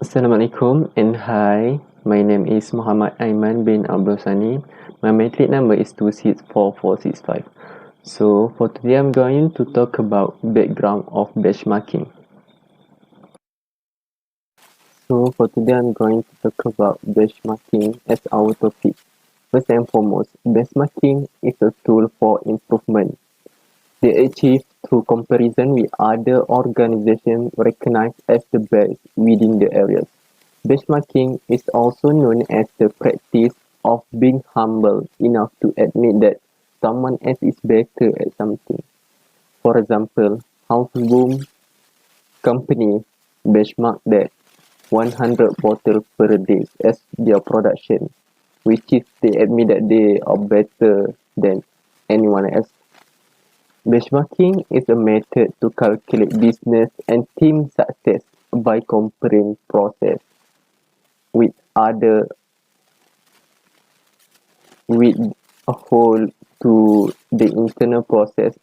Assalamualaikum and hi, my name is Muhammad Aiman bin Abdul Sani. My matric number is 264465. So for today I'm going to talk about background of benchmarking. So for today I'm going to talk about benchmarking as our topic. First and foremost, benchmarking is a tool for improvement. They achieve through comparison with other organizations recognized as the best within the areas. Benchmarking is also known as the practice of being humble enough to admit that someone else is better at something. For example, House Boom Company benchmark that 100 bottles per day as their production, which is they admit that they are better than anyone else. Benchmarking is a method to calculate business and team success by comparing process with other with a whole to the internal process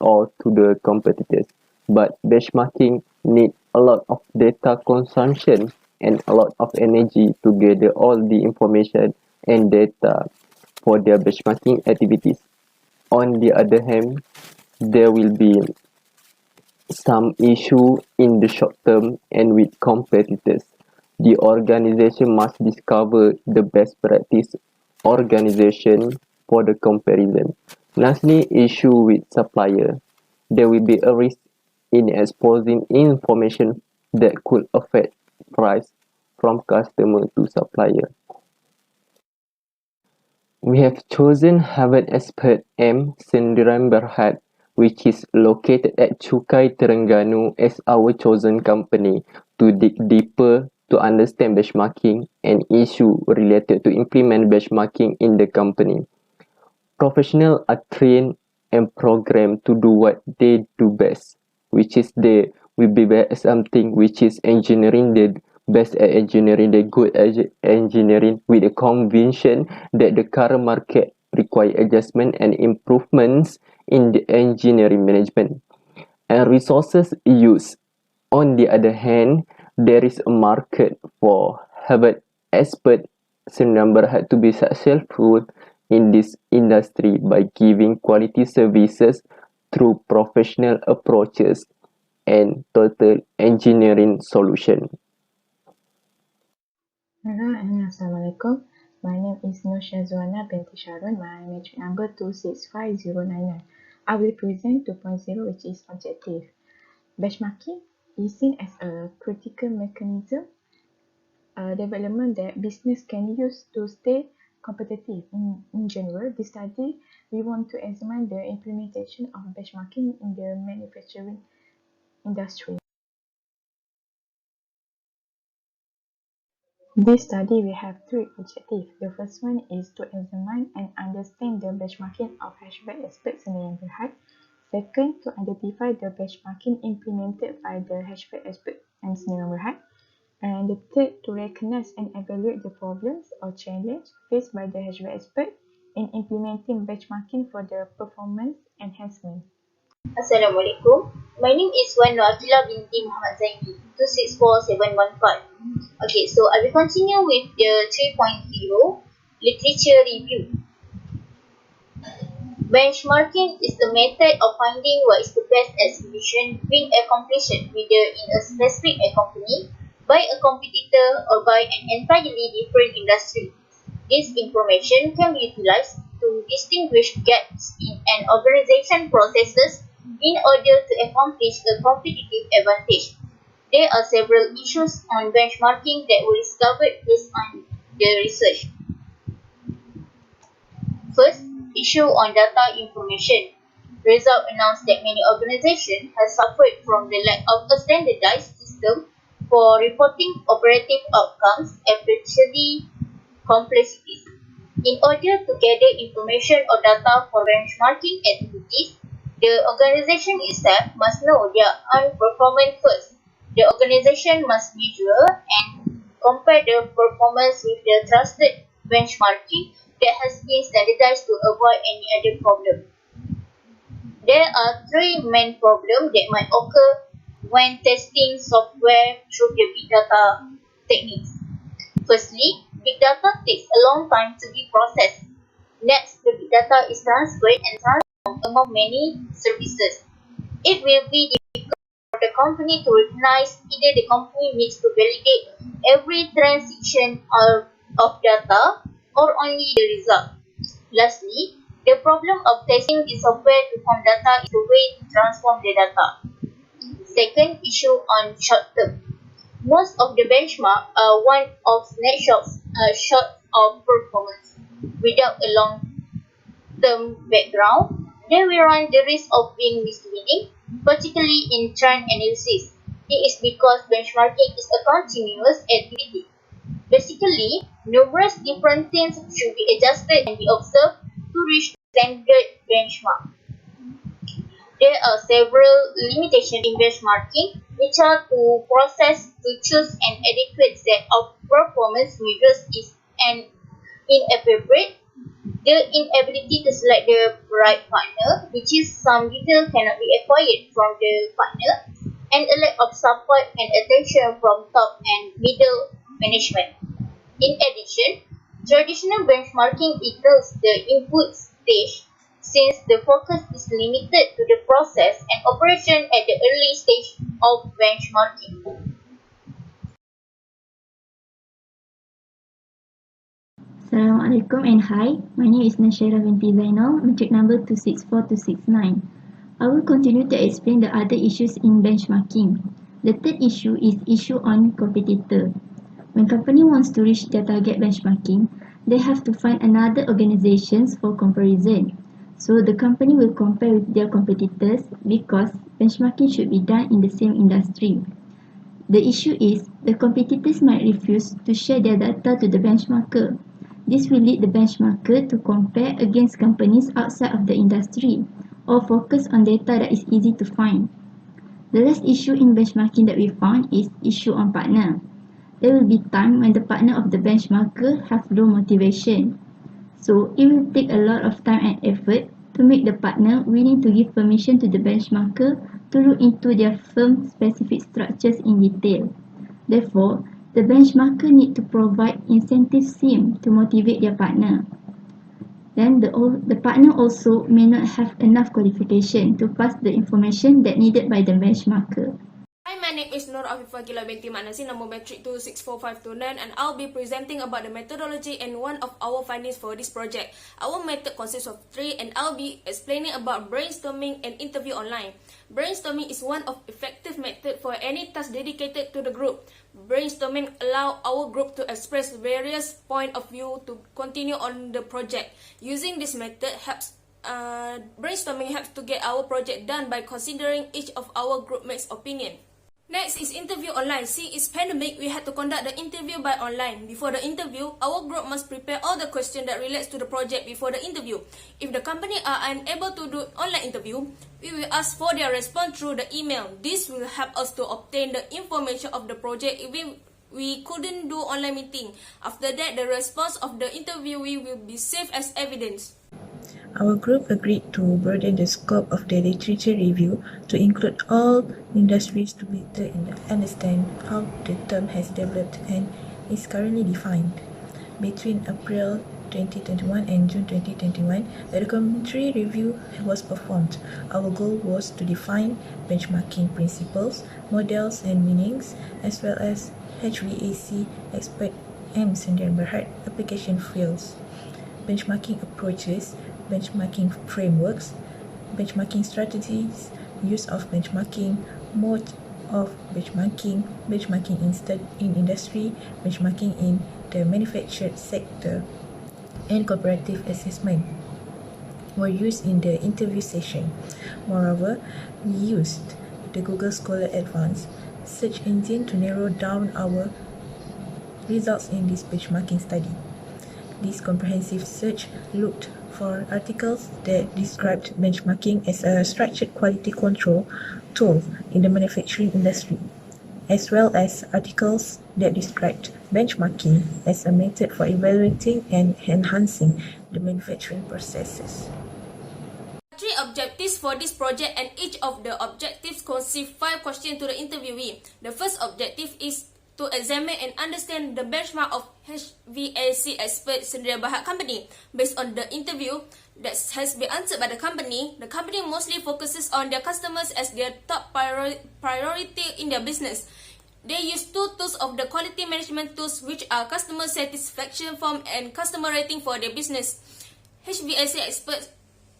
or to the competitors. But benchmarking need a lot of data consumption and a lot of energy to gather all the information and data for their benchmarking activities. On the other hand, there will be some issue in the short term and with competitors. The organization must discover the best practice organization for the comparison. Lastly, issue with supplier. There will be a risk in exposing information that could affect price from customer to supplier. We have chosen Harvard expert M. Sendiran Berhad, which is located at Chukai Terengganu, as our chosen company to dig deeper to understand benchmarking and issue related to implement benchmarking in the company. Professionals are trained and programmed to do what they do best, which is they will be best at something which is engineering. They best at engineering, they good at engineering with the conviction that the current market require adjustment and improvements in the engineering management and resources used. On the other hand, there is a market for Harvard expert number had to be successful in this industry by giving quality services through professional approaches and total engineering solution. Hello and Assalamualaikum. My name is Nur Shazwana binti Sharon. My matric number 265099. I will present 2.0, which is objective. Benchmarking is seen as a critical mechanism development that business can use to stay competitive. In general, this study, we want to examine the implementation of benchmarking in the manufacturing industry. This study will have three objectives. The first one is to examine and understand the benchmarking of hatchback experts in the neighborhood. Second, to identify the benchmarking implemented by the hatchback expert in the neighborhood. And the third, to recognize and evaluate the problems or challenges faced by the hatchback expert in implementing benchmarking for the performance enhancement. Assalamualaikum. My name is Wan Akila binti Muhammad Zaini, 264715. Okay, so I will continue with the 3.0 literature review. Benchmarking is the method of finding what is the best execution being accomplished whether in a specific company, by a competitor, or by an entirely different industry. This information can be utilized to distinguish gaps in an organization's processes in order to accomplish a competitive advantage. There are several issues on benchmarking that were discovered based on the research. First, issue on data information. Result announced that many organizations have suffered from the lack of a standardized system for reporting operative outcomes, especially complexities. In order to gather information or data for benchmarking activities, the organization itself must know their own performance first. The organization must measure and compare the performance with the trusted benchmarking that has been standardized to avoid any other problem. There are three main problems that might occur when testing software through the big data techniques. Firstly, big data takes a long time to be processed. Next, the big data is transferred and transformed among many services. It will be difficult for the company to recognize either the company needs to validate every transition of data or only the result. Lastly, the problem of testing the software to form data is the way to transform the data. Second issue on short term. Most of the benchmark are one-off snapshots shots of performance. Without a long-term background, they will run the risk of being misleading, particularly in trend analysis. It is because benchmarking is a continuous activity. Basically, numerous different things should be adjusted and be observed to reach the standard benchmark. There are several limitations in benchmarking, which are to process to choose an adequate set of performance measures is an inappropriate, the inability to select the right partner, which is some detail cannot be acquired from the partner, and a lack of support and attention from top and middle management. In addition, traditional benchmarking ignores the input stage since the focus is limited to the process and operation at the early stage of benchmarking. Assalamualaikum and hi, my name is Nashaira binti Zainal, matric number 264269. I will continue to explain the other issues in benchmarking. The third issue is issue on competitor. When company wants to reach their target benchmarking, they have to find another organizations for comparison. So the company will compare with their competitors because benchmarking should be done in the same industry. The issue is the competitors might refuse to share their data to the benchmarker. This will lead the benchmarker to compare against companies outside of the industry or focus on data that is easy to find. The last issue in benchmarking that we found is issue on partner. There will be time when the partner of the benchmarker have low motivation. So it will take a lot of time and effort to make the partner willing to give permission to the benchmarker to look into their firm specific structures in detail. Therefore, the benchmarker need to provide incentive scheme to motivate their partner. Then the partner also may not have enough qualification to pass the information that needed by the benchmarker. Hi, my name is Nur Afifah Gila binti Maknasi, number metric 264529, and I'll be presenting about the methodology and one of our findings for this project. Our method consists of 3, and I'll be explaining about brainstorming and interview online. Brainstorming is one of effective method for any task dedicated to the group. Brainstorming allows our group to express various point of view to continue on the project. Using this method brainstorming helps to get our project done by considering each of our groupmates' opinion. Next is interview online. Since it's pandemic, we had to conduct the interview by online. Before the interview, our group must prepare all the questions that relates to the project before the interview. If the company are unable to do online interview, we will ask for their response through the email. This will help us to obtain the information of the project if we couldn't do online meeting. After that, the response of the interviewee will be saved as evidence. Our group agreed to broaden the scope of the literature review to include all industries to better understand how the term has developed and is currently defined. Between April 2021 and June 2021, a documentary review was performed. Our goal was to define benchmarking principles, models and meanings, as well as HVAC expert M. Sendirian Berhad application fields, benchmarking approaches, benchmarking frameworks, benchmarking strategies, use of benchmarking, mode of benchmarking, benchmarking in industry, benchmarking in the manufactured sector, and comparative assessment were used in the interview session. Moreover, we used the Google Scholar Advanced search engine to narrow down our results in this benchmarking study. This comprehensive search looked for articles that described benchmarking as a structured quality control tool in the manufacturing industry, as well as articles that described benchmarking as a method for evaluating and enhancing the manufacturing processes. 3 objectives for this project, and each of the objectives consists 5 questions to the interviewee. The first objective is to examine and understand the benchmark of HVAC expert Sendirian Berhad company. Based on the interview that has been answered by the company mostly focuses on their customers as their top priority in their business. They use two tools of the quality management tools, which are customer satisfaction form and customer rating for their business. HVAC experts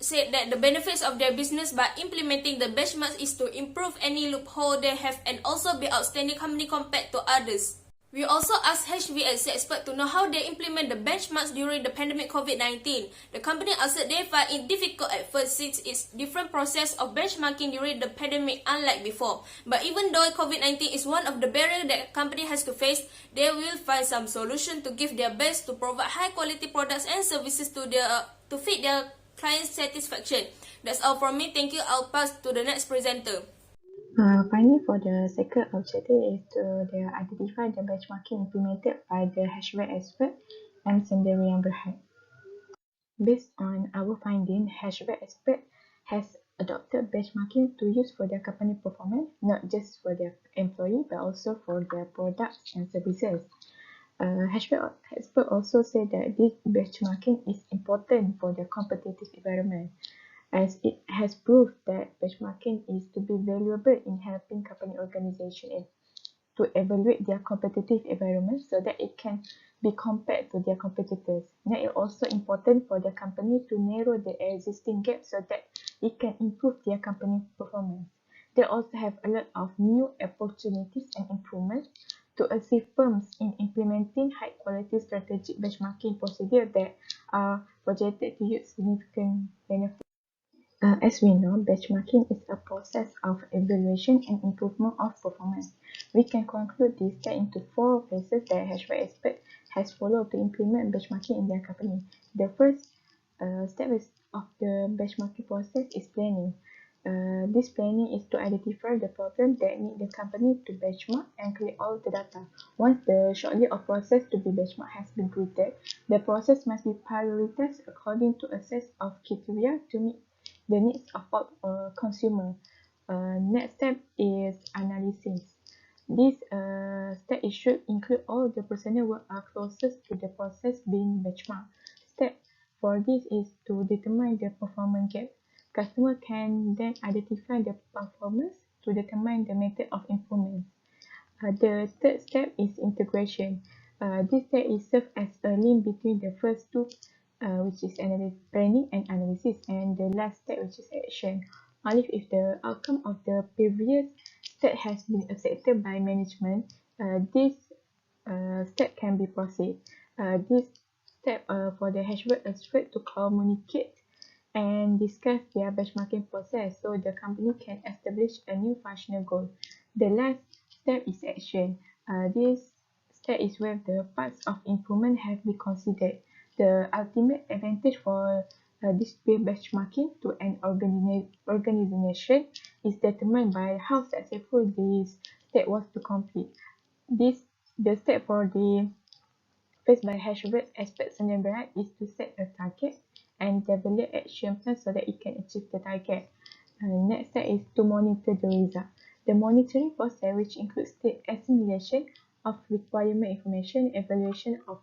said that the benefits of their business by implementing the benchmarks is to improve any loophole they have and also be outstanding company compared to others. We also asked HVAC experts to know how they implement the benchmarks during the pandemic COVID-19. The company answered they find it difficult at first since it's different process of benchmarking during the pandemic unlike before. But even though COVID-19 is one of the barriers that company has to face, they will find some solution to give their best to provide high quality products and services to fit their client satisfaction. That's all from me. Thank you. I'll pass to the next presenter. Finally, for the second objective is to identify the benchmarking implemented by the HVAC expert and Sendirian Berhad. Based on our finding, HVAC expert has adopted benchmarking to use for their company performance, not just for their employee, but also for their products and services. HVAC expert also said that this benchmarking is important for the competitive environment, as it has proved that benchmarking is to be valuable in helping company organization to evaluate their competitive environment so that it can be compared to their competitors. Now, it's also important for the company to narrow the existing gap so that it can improve their company performance. They also have a lot of new opportunities and improvements to assist firms in implementing high-quality strategic benchmarking procedures that are projected to yield significant benefits. As we know, benchmarking is a process of evaluation and improvement of performance. We can conclude this step into four phases that HVAC expert has followed to implement benchmarking in their company. The first step of the benchmarking process is planning. This planning is to identify the problem that need the company to benchmark and collect all the data. Once the short list of process to be benchmarked has been created, the process must be prioritized according to a set of criteria to meet the needs of all consumer. Next step is analysis. This step should include all the personnel who are closest to the process being benchmarked. Step for this is to determine the performance gap. Customer can then identify the performance to determine the method of improvement. The third step is integration. This step is served as a link between the first two, which is planning and analysis, and the last step, which is action. Only if the outcome of the previous step has been accepted by management, this step can be proceeded. This step for the HVAC expert to communicate and discuss their benchmarking process so the company can establish a new functional goal. The last step is action. This step is where the parts of improvement have been considered. The ultimate advantage for this benchmarking to an organization is determined by how successful this step was to complete. The step for the faced by HVAC expert Sendirian Berhad is to set a target and develop action plan so that it can achieve the target. Next step is to monitor the result. The monitoring process, which includes the assimilation of requirement information, evaluation of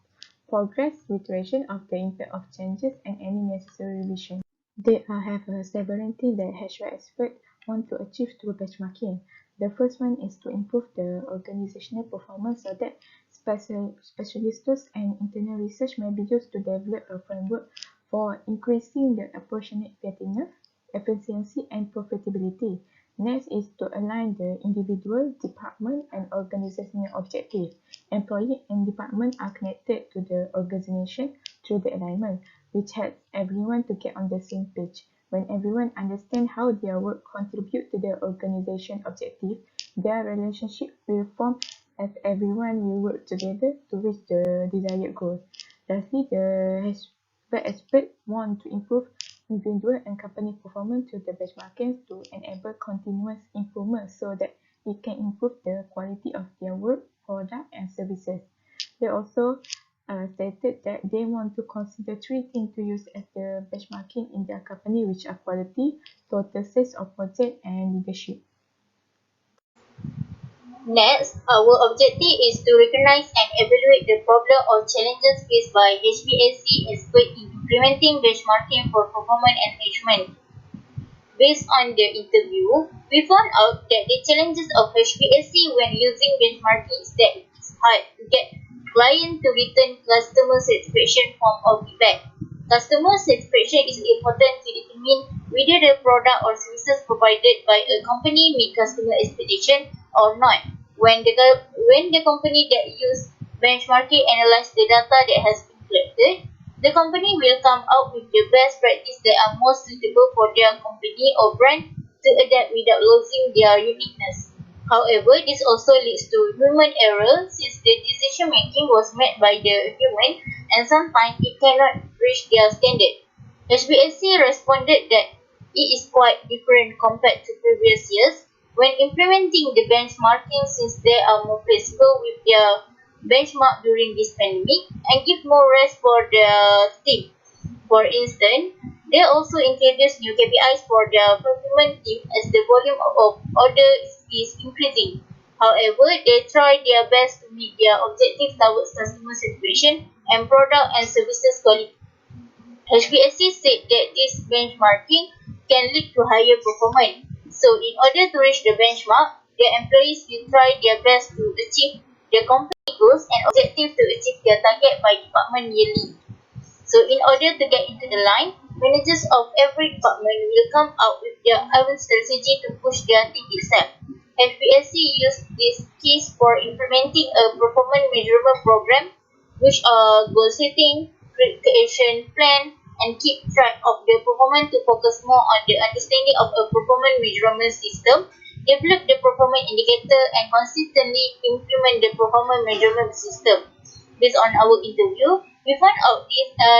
progress, iteration of the impact of changes, and any necessary revision. There have several things that HVAC experts want to achieve through benchmarking. The first one is to improve the organizational performance so that specialists and internal research may be used to develop a framework for increasing the operational effectiveness, efficiency, and profitability. Next is to align the individual, department, and organizational objectives. Employee and department are connected to the organization through the alignment, which helps everyone to get on the same page. When everyone understands how their work contributes to the organization objective, their relationship will form as everyone will work together to reach the desired goal. Lastly, the expert want to improve individual and company performance through the benchmarking to enable continuous improvement so that it can improve the quality of their work, product, and services. They also stated that they want to consider three things to use as the benchmarking in their company, which are quality, total sales of project, and leadership. Next, our objective is to recognize and evaluate the problem or challenges faced by HPSC experts in implementing benchmarking for performance enhancement. Based on the interview, we found out that the challenges of HPSC when using benchmarking is that it's hard to get client to return customer satisfaction form or feedback. Customer satisfaction is important to determine whether the product or services provided by a company meet customer expectation or not. When the company that use benchmarking analyze the data that has been collected, the company will come out with the best practice that are most suitable for their company or brand to adapt without losing their uniqueness. However, this also leads to human error since the decision making was made by the human and sometimes it cannot reach their standard. HBSC responded that it is quite different compared to previous years when implementing the benchmarking since they are more flexible with their benchmark during this pandemic and give more rest for the team. For instance, they also introduced new KPIs for their fulfillment team as the volume of orders is increasing. However, they try their best to meet their objectives towards customer satisfaction and product and services quality. HPSC said that this benchmarking can lead to higher performance. So, in order to reach the benchmark, the employees will try their best to achieve the company goals and objectives to achieve their target by department yearly. So, in order to get into the line, managers of every department will come out with their own strategy to push their team itself. HPSC used these keys for implementing a performance measurement program, which are goal setting, creation plan, and keep track of the performance to focus more on the understanding of a performance measurement system, develop the performance indicator, and consistently implement the performance measurement system. Based on our interview, we found out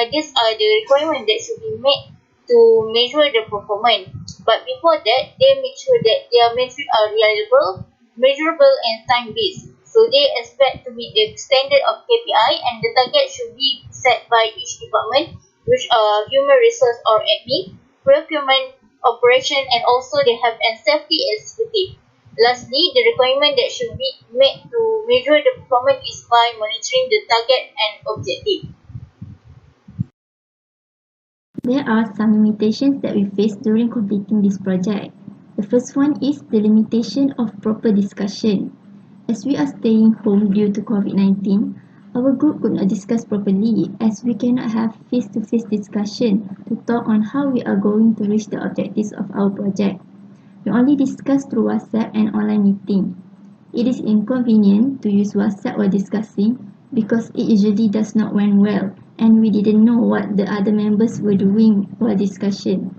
these are the requirements that should be made to measure the performance. But before that, they make sure that their metrics are reliable, measurable, and time-based. So they expect to meet the standard of KPI and the target should be set by each department, which are human resource or admin, procurement, operation, and also they have a safety executive. Lastly, the requirement that should be made to measure the performance is by monitoring the target and objective. There are some limitations that we face during completing this project. The first one is the limitation of proper discussion. As we are staying home due to COVID-19, our group could not discuss properly as we cannot have face-to-face discussion to talk on how we are going to reach the objectives of our project. We only discuss through WhatsApp and online meeting. It is inconvenient to use WhatsApp while discussing because it usually does not went well and we didn't know what the other members were doing while discussion.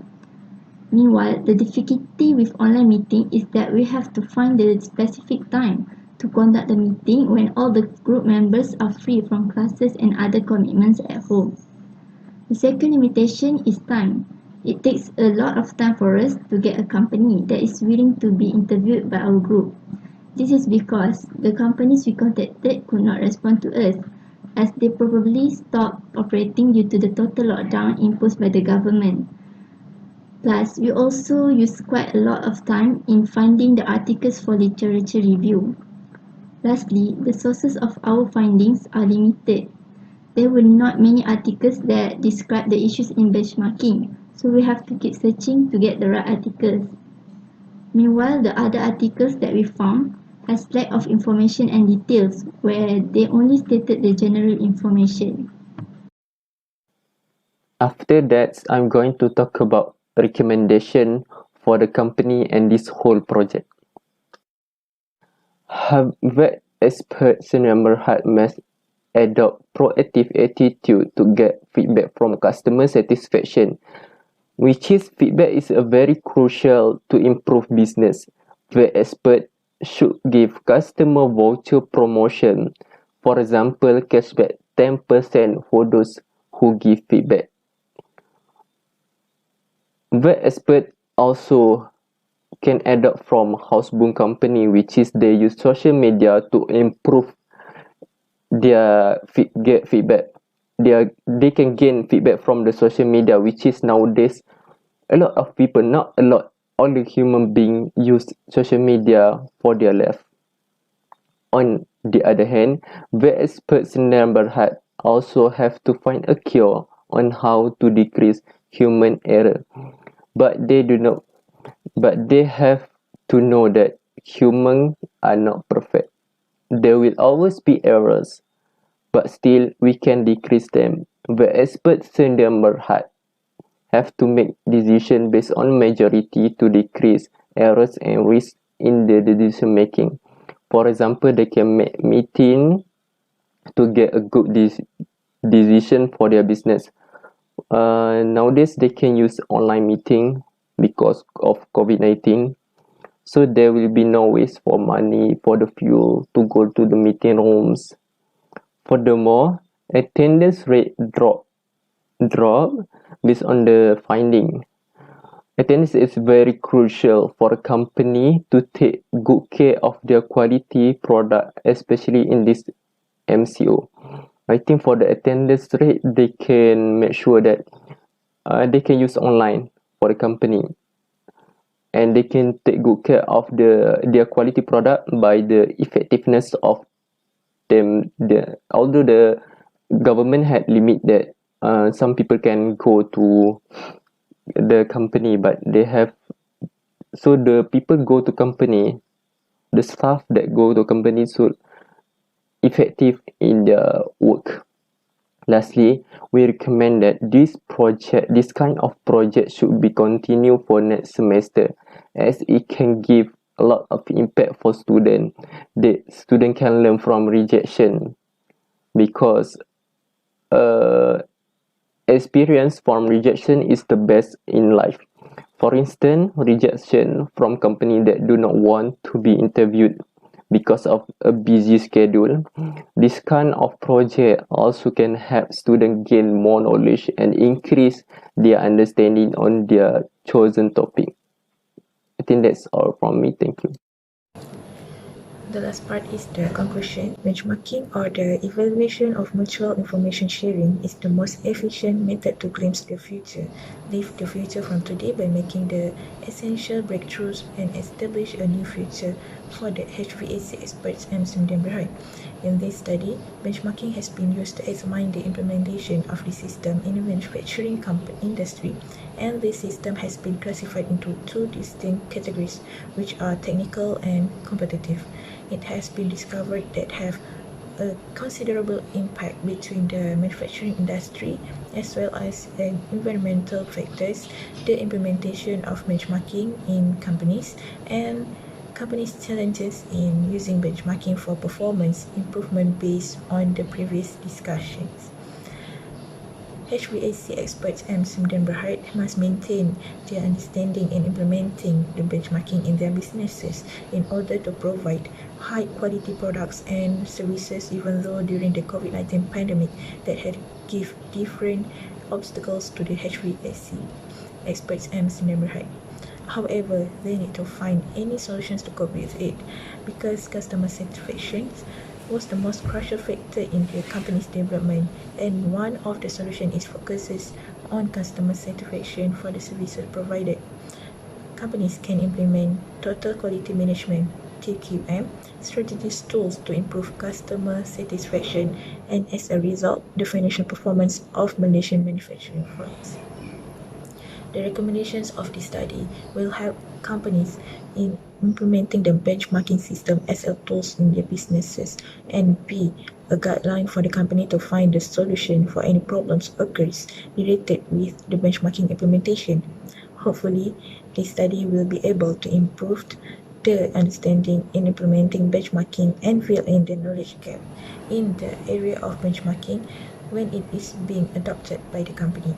Meanwhile, the difficulty with online meeting is that we have to find the specific time to conduct the meeting when all the group members are free from classes and other commitments at home. The second limitation is time. It takes a lot of time for us to get a company that is willing to be interviewed by our group. This is because the companies we contacted could not respond to us as they probably stopped operating due to the total lockdown imposed by the government. Plus, we also use quite a lot of time in finding the articles for literature review. Lastly, the sources of our findings are limited. There were not many articles that describe the issues in benchmarking, so we have to keep searching to get the right articles. Meanwhile, the other articles that we found has lack of information and details where they only stated the general information. After that, I'm going to talk about recommendation for the company and this whole project. Harvard experts remember must adopt proactive attitude to get feedback from customer satisfaction, which is feedback is a very crucial to improve business. The expert should give customer voucher promotion, for example, cashback 10% for those who give feedback. The expert also can adopt from Houseboom company, which is they use social media to improve their get feedback. They can gain feedback from the social media, which is nowadays a lot of people, not a lot, all the human being use social media for their life. On the other hand, the experts in Berhad also have to find a cure on how to decrease human error. But they have to know that humans are not perfect. There will always be errors, but still we can decrease them. The experts in Berhad have to make decisions based on majority to decrease errors and risk in the decision making. For example, they can make meeting to get a good decision for their business. Nowadays, they can use online meeting because of COVID-19. So there will be no waste for money for the fuel to go to the meeting rooms. Furthermore, attendance rate drop based on the finding. Attendance is very crucial for a company to take good care of their quality product, especially in this MCO. I think for the attendance rate, they can make sure that they can use online for the company, and they can take good care of their quality product by the effectiveness of them. Although the government had limit that some people can go to the company, but they have, so the people go to company, the staff that go to company should effective in their work. Lastly, we recommend that this kind of project should be continued for next semester, as it can give a lot of impact for student. The student can learn from rejection, because experience from rejection is the best in life. For instance, rejection from company that do not want to be interviewed because of a busy schedule. This kind of project also can help students gain more knowledge and increase their understanding on their chosen topic. I think that's all from me. Thank you. The last part is the conclusion. Benchmarking, or the evaluation of mutual information sharing, is the most efficient method to glimpse the future, live the future from today by making the essential breakthroughs, and establish a new future for the HVAC experts and Berhad. In this study, benchmarking has been used to examine the implementation of the system in the manufacturing industry, and this system has been classified into two distinct categories, which are technical and competitive. It has been discovered that have a considerable impact between the manufacturing industry as well as environmental factors, the implementation of benchmarking in companies, and companies' challenges in using benchmarking for performance improvement based on the previous discussions. HVAC experts and Berhad must maintain their understanding and implementing the benchmarking in their businesses in order to provide high-quality products and services, even though during the COVID-19 pandemic that had given different obstacles to the HVAC experts and Berhad. However, they need to find any solutions to cope with it, because customer satisfaction was the most crucial factor in the company's development, and one of the solutions focuses on customer satisfaction for the services provided. Companies can implement total quality management (TQM) strategies tools to improve customer satisfaction, and as a result, the financial performance of Malaysian manufacturing firms. The recommendations of this study will help companies in implementing the benchmarking system as a tool in their businesses, and be a guideline for the company to find the solution for any problems occurs related with the benchmarking implementation. Hopefully, this study will be able to improve the understanding in implementing benchmarking and fill in the knowledge gap in the area of benchmarking when it is being adopted by the company.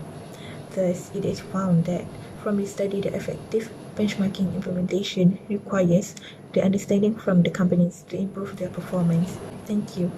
Thus, it is found that from this study, the effective benchmarking implementation requires the understanding from the companies to improve their performance. Thank you.